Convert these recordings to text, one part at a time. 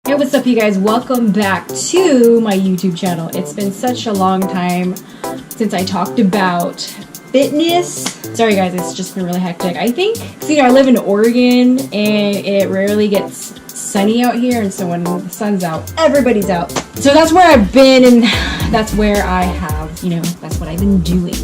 Hey, what's up you guys? Welcome back to my YouTube channel. It's been such a long time since I talked about fitness. Sorry guys, it's just been really hectic. I think, I live in Oregon and it rarely gets sunny out here, and so when the sun's out, everybody's out. So that's where I've been, and that's where I have, that's what I've been doing.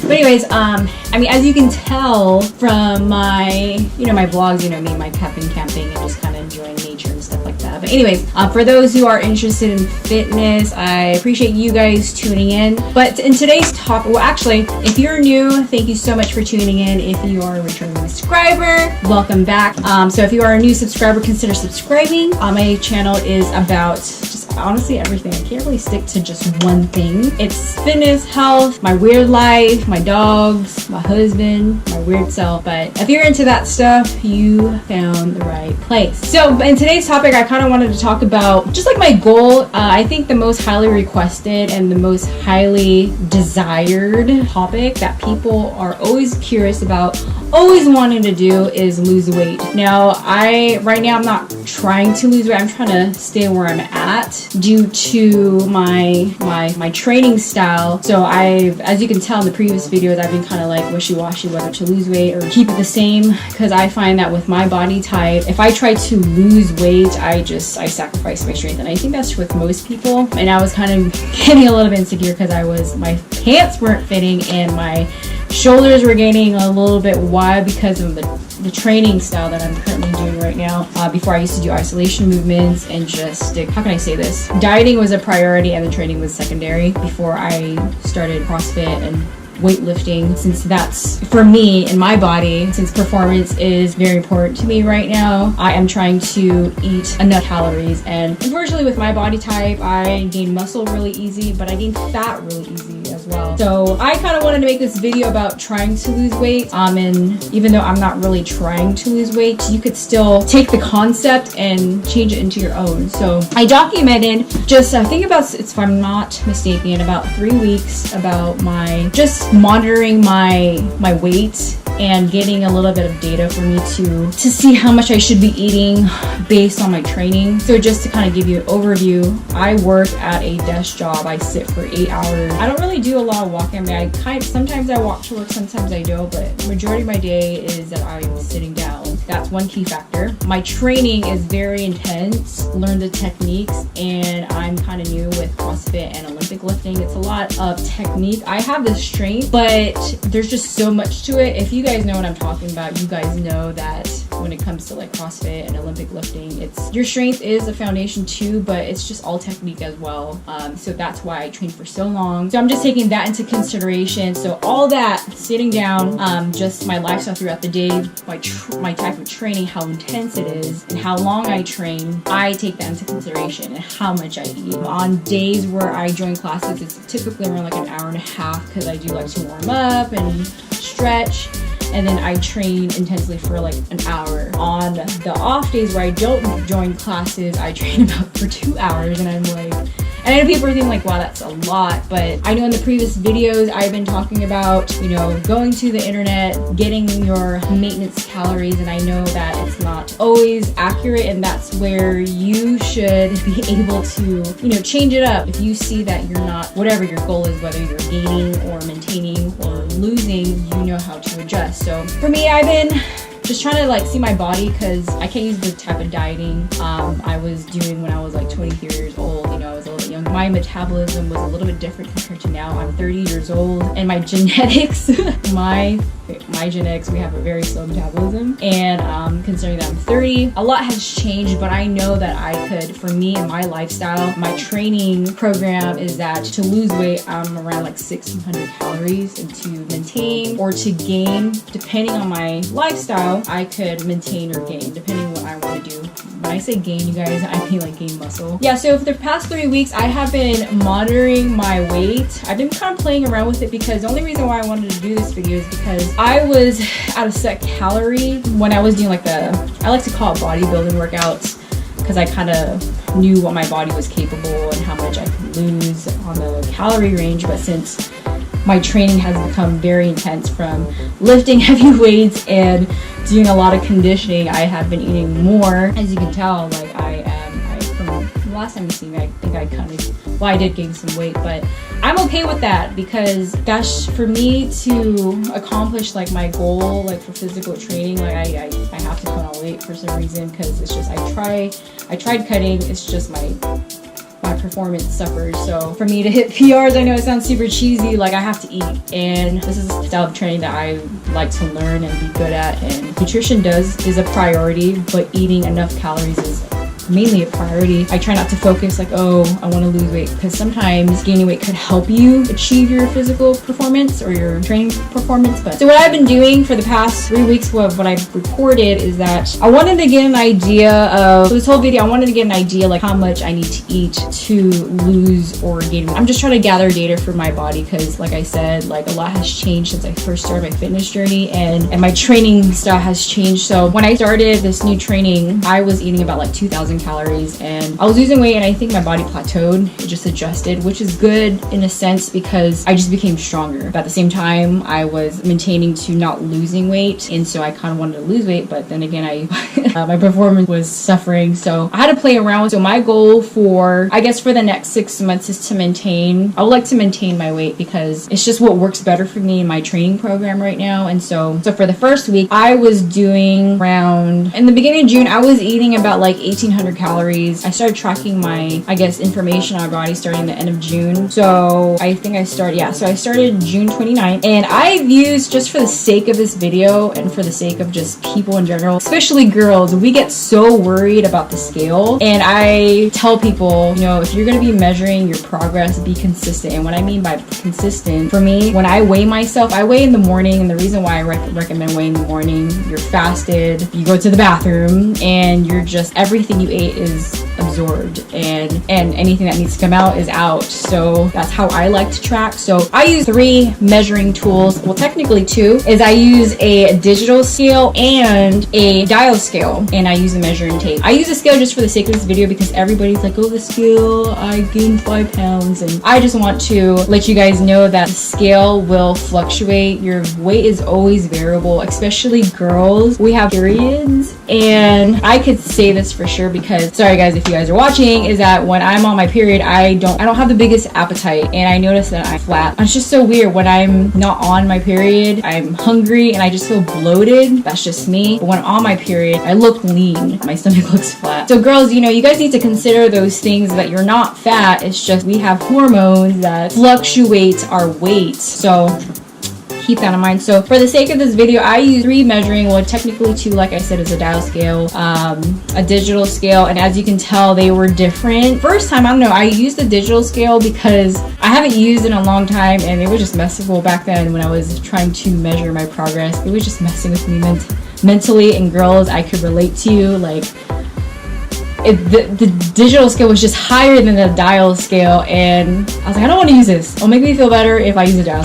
But anyways, as you can tell from my, my vlogs, me, my camping and just kind of enjoying nature and stuff like that. But anyways, for those who are interested in fitness, I appreciate you guys tuning in. But in today's topic, well, actually, if you're new, thank you so much for tuning in. If you are a returning subscriber, welcome back. So if you are a new subscriber, consider subscribing. My channel is about just honestly everything. I can't really stick to just one thing. It's fitness, health, my weird life, my dogs, my husband, my weird self. But if you're into that stuff, you found the right place. So in today's topic, I kind of wanted to talk about just like my goal. I think the most highly requested and the most highly desired topic that people are always curious about, always wanting to do, is lose weight. Now, right now I'm not trying to lose weight. I'm trying to stay where I'm at due to my training style. So as you can tell in the previous videos, I've been kind of like wishy-washy whether to lose weight or keep it the same, because I find that with my body type, if I try to lose weight, I sacrifice my strength, and I think that's with most people. And I was kind of getting a little bit insecure because my pants weren't fitting and my shoulders were getting a little bit wide because of the training style that I'm currently doing right now. Before I used to do isolation movements and just how can I say this? Dieting was a priority and the training was secondary before I started CrossFit and weightlifting, since that's, for me and my body, since performance is very important to me right now, I am trying to eat enough calories. And unfortunately with my body type, I gain muscle really easy, but I gain fat really easy as well. So I kind of wanted to make this video about trying to lose weight, and even though I'm not really trying to lose weight, you could still take the concept and change it into your own. So I documented just, I think about, if I'm not mistaken, about 3 weeks about just monitoring my weight and getting a little bit of data for me to see how much I should be eating based on my training. So just to kind of give you an overview, I work at a desk job. I sit for 8 hours. I don't really do a lot of walking. Sometimes I walk to work, sometimes I don't, but the majority of my day is that I'm sitting down. That's one key factor. My training is very intense, learn the techniques, and I'm kind of new with CrossFit and Olympic lifting. It's a lot of technique. I have the strength, but there's just so much to it. If you guys know what I'm talking about, you guys know that when it comes to like CrossFit and Olympic lifting, your strength is a foundation too, but it's just all technique as well. So that's why I trained for so long. So I'm just taking that into consideration. So all that, sitting down, just my lifestyle throughout the day, my type of training, how intense it is, and how long I train, I take that into consideration, and how much I eat. On days where I join classes, it's typically around like an hour and a half, because I do like to warm up and stretch, and then I train intensely for like an hour. On the off days where I don't join classes, I train about for 2 hours, and I'm like, and I know people are thinking like, wow, that's a lot, but I know in the previous videos I've been talking about, going to the internet, getting your maintenance calories, and I know that it's not always accurate, and that's where you should be able to, change it up. If you see that you're not, whatever your goal is, whether you're gaining or maintaining or losing, you know how to adjust. So for me, I've been just trying to see my body, because I can't use the type of dieting I was doing when I was like 23 years old. I was a little bit young. My metabolism was a little bit different compared to now. I'm 30 years old, and my genetics, my genetics, we have a very slow metabolism, and considering that I'm 30, a lot has changed, but I know that I could, for me and my lifestyle, my training program is that to lose weight, I'm around like 1,600 calories, and to maintain or to gain, depending on my lifestyle, I could maintain or gain, depending on what I want to do. When I say gain, you guys, I mean like gain muscle. Yeah, so for the past 3 weeks, I have been monitoring my weight. I've been kind of playing around with it, because the only reason why I wanted to do this video is because I was at a set calorie when I was doing I like to call it bodybuilding workouts, because I kind of knew what my body was capable and how much I could lose on the calorie range. But since my training has become very intense from lifting heavy weights and doing a lot of conditioning, I have been eating more. As you can tell, like I last time you see me, I think I kind of, well, I did gain some weight, but I'm okay with that because that's for me to accomplish like my goal, like for physical training. Like I have to put on weight for some reason because it's just I tried cutting. It's just my performance suffers. So for me to hit PRs, I know it sounds super cheesy, like I have to eat, and this is a style of training that I like to learn and be good at, and nutrition is a priority, but eating enough calories is mainly a priority. I try not to focus like, oh, I want to lose weight, because sometimes gaining weight could help you achieve your physical performance or your training performance. But so what I've been doing for the past 3 weeks, what I've recorded is that I wanted to get an idea of, for this whole video, I wanted to get an idea like how much I need to eat to lose or gain weight. I'm just trying to gather data for my body because, like I said, like a lot has changed since I first started my fitness journey, and my training style has changed. So when I started this new training, I was eating about like 2,000 calories and I was losing weight, and I think my body plateaued. It just adjusted, which is good in a sense because I just became stronger. But at the same time, I was maintaining to not losing weight, and so I kind of wanted to lose weight, but then again, my performance was suffering, so I had to play around. So my goal for, I guess, for the next 6 months is to maintain. I would like to maintain my weight because it's just what works better for me in my training program right now. And so for the first week, I was doing around, in the beginning of June, I was eating about like 1,800 calories. I started tracking my, I guess, information on my body starting the end of June. So I think I started June 29th, and I've used, just for the sake of this video and for the sake of just people in general, especially girls, we get so worried about the scale. And I tell people, you know, if you're going to be measuring your progress, be consistent. And what I mean by consistent, for me, when I weigh myself, I weigh in the morning. And the reason why I recommend weighing in the morning, you're fasted, you go to the bathroom, and you're just, everything you ate is absorbed, and anything that needs to come out is out. So that's how I like to track. So I use 3 measuring tools. Well, technically 2, is I use a digital scale and a dial scale, and I use a measuring tape. I use a scale just for the sake of this video because everybody's like, oh, the scale, I gained 5 pounds, and I just want to let you guys know that the scale will fluctuate. Your weight is always variable, especially girls. We have periods, and I could say this for sure because, sorry guys if you guys are watching, is that when I'm on my period, I don't have the biggest appetite, and I notice that I'm flat. It's just so weird. When I'm not on my period, I'm hungry and I just feel bloated. That's just me. But when I'm on my period, I look lean. My stomach looks flat. So girls, you know, you guys need to consider those things, that you're not fat. It's just we have hormones that fluctuate our weight. So keep that in mind. So for the sake of this video, I use 3 measuring, well, technically 2, like I said, is a dial scale, a digital scale, and as you can tell, they were different. First time, I don't know, I used the digital scale because I haven't used it in a long time, and it was just messing. Well, back then when I was trying to measure my progress, it was just messing with me mentally. And girls, I could relate to you, like, the digital scale was just higher than the dial scale, and I was like, I don't want to use this. It'll make me feel better if I use a dial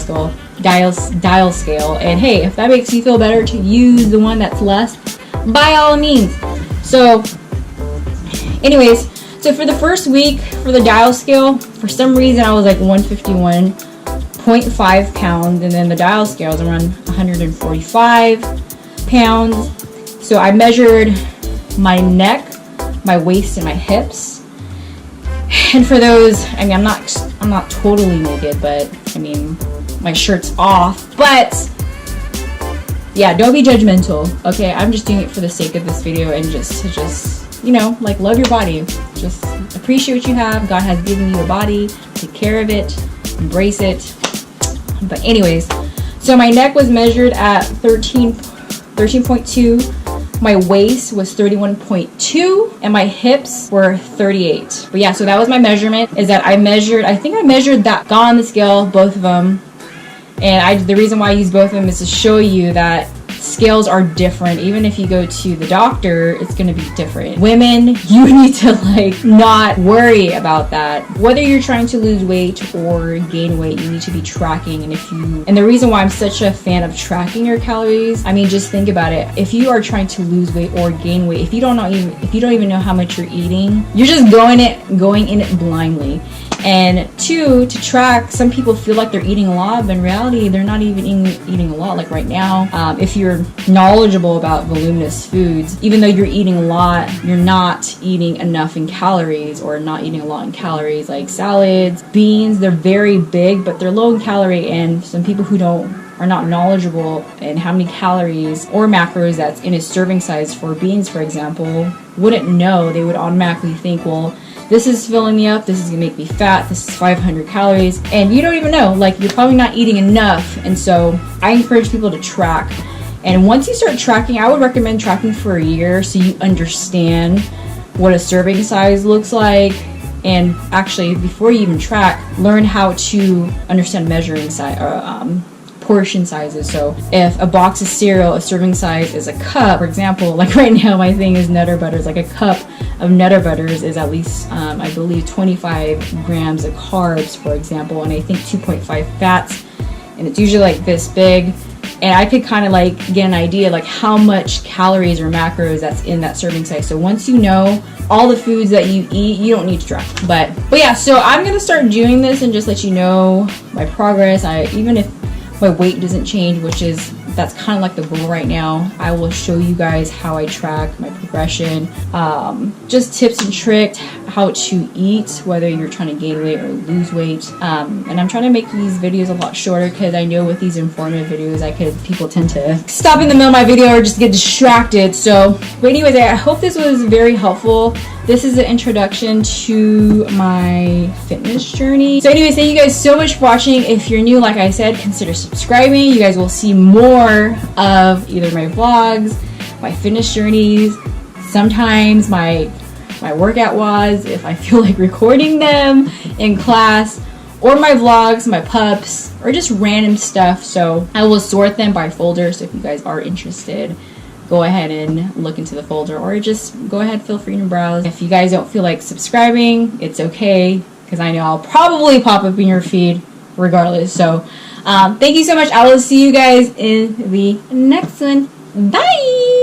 scale. And hey, if that makes you feel better to use the one that's less, by all means. So anyways, so for the first week for the dial scale, for some reason I was like 151.5 pounds, and then the dial scale is around 145 pounds. So I measured my neck, my waist, and my hips. And for those, I mean, I'm not totally naked, but I mean, my shirt's off. But yeah, don't be judgmental, okay? I'm just doing it for the sake of this video, and just to you know, like, love your body. Just appreciate what you have. God has given you a body. Take care of it. Embrace it. But anyways, so my neck was measured at 13.2. My waist was 31.2, and my hips were 38. But yeah, so that was my measurement, is that I think I measured that, got on the scale, both of them. And the reason why I use both of them is to show you that scales are different. Even if you go to the doctor, it's going to be different. Women, you need to like not worry about that. Whether you're trying to lose weight or gain weight, you need to be tracking. And the reason why I'm such a fan of tracking your calories, I mean, just think about it. If you are trying to lose weight or gain weight, if you don't even know how much you're eating, you're just going in it blindly. And 2, to track, some people feel like they're eating a lot, but in reality, they're not even eating a lot. Like right now, if you're knowledgeable about voluminous foods, even though you're eating a lot, you're not eating enough in calories, or not eating a lot in calories. Like salads, beans, they're very big, but they're low in calorie, and some people who are not knowledgeable in how many calories or macros that's in a serving size for beans, for example, wouldn't know. They would automatically think, well, this is filling me up, this is gonna make me fat, this is 500 calories, and you don't even know. Like, you're probably not eating enough. And so I encourage people to track. And once you start tracking, I would recommend tracking for a year so you understand what a serving size looks like. And actually, before you even track, learn how to understand measuring size, portion sizes. So if a box of cereal, a serving size is a cup, for example, like right now my thing is Nutter Butters, like a cup of Nutter Butters is at least, I believe 25 grams of carbs, for example, and I think 2.5 fats, and it's usually like this big. And I could kind of like get an idea like how much calories or macros that's in that serving size. So once you know all the foods that you eat, you don't need to track. But yeah, so I'm gonna start doing this and just let you know my progress. Even if my weight doesn't change, that's kind of like the goal right now, I will show you guys how I track my progression, just tips and tricks how to eat, whether you're trying to gain weight or lose weight. And I'm trying to make these videos a lot shorter, because I know with these informative videos people tend to stop in the middle of my video or just get distracted. So but anyways, I hope this was very helpful. This is an introduction to my fitness journey. So anyways, thank you guys so much for watching. If you're new, like I said, consider subscribing. You guys will see more of either my vlogs, my fitness journeys, sometimes my workout WODs if I feel like recording them in class, or my vlogs, my pups, or just random stuff. So I will sort them by folder, so if you guys are interested, go ahead and look into the folder, or just go ahead, feel free to browse. If you guys don't feel like subscribing, it's okay, because I know I'll probably pop up in your feed regardless. So thank you so much. I will see you guys in the next one. Bye.